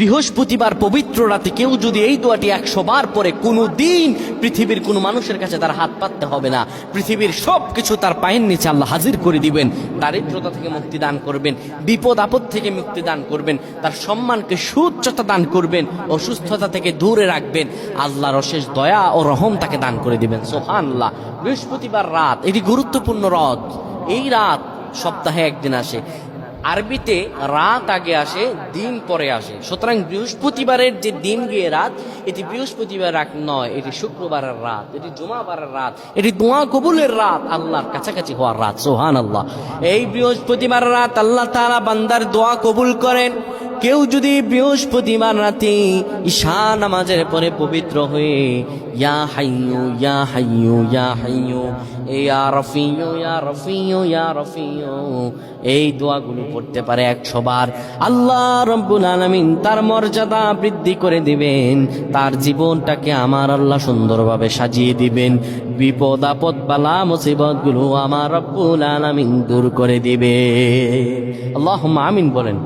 বৃহস্পতিবার পবিত্র রাতে কেউ যদি এই দোয়াটি 100 বার পরে, কোনো দিন পৃথিবীর কোনো মানুষের কাছে তার হাত পাততে হবে না। পৃথিবীর সব কিছু তার পায়ের নিচে আল্লাহ হাজির করে দিবেন। দারিদ্রতা থেকে মুক্তি দান করবেন, বিপদ আপদ থেকে মুক্তি দান করবেন, তার সম্মানকে সুউচ্চতা দান করবেন, অসুস্থতা থেকে দূরে রাখবেন। আল্লাহর অশেষ দয়া ও রহম তাকে দান করে দিবেন। সুবহানাল্লাহ। বৃহস্পতিবার রাত এটি গুরুত্বপূর্ণ রাত। এই রাত সপ্তাহে একদিন আসে। আরবিতে রাত আগে আসে, দিন পরে আসে। সুতরাং বৃহস্পতিবারের যে দিন গিয়ে রাত, এটি বৃহস্পতিবার রাত নয়, এটি শুক্রবারের রাত, এটি জুমাবারের রাত, এটি দোয়া কবুলের রাত, আল্লাহর কাছাকাছি হওয়ার রাত। সুবহানাল্লাহ। এই বৃহস্পতিবার রাত আল্লাহ তাআলা বান্দার দোয়া কবুল করেন। কেউ যদি বৃহস্পতিবার রাতে ঈশা নামাজের পরে পবিত্র হয়ে ইয়া হাইয়ু ইয়া হাইয়ু ইয়া হাইয়ু ইয়া রফিয়ু ইয়া রফিয়ু ইয়া রফিয়ু এই দোয়াগুলো পড়তে পারে 100 বার, আল্লাহ রব্বুল আলামিন তার মর্যাদা বৃদ্ধি করে দিবেন। তার জীবনটাকে আমার আল্লাহ সুন্দরভাবে সাজিয়ে দিবেন। বিপদ আপদ বালা মুসিবত গুলো আমার রব্বুল আলামিন দূর করে দিবে। আল্লাহুম্মা আমিন বলেন।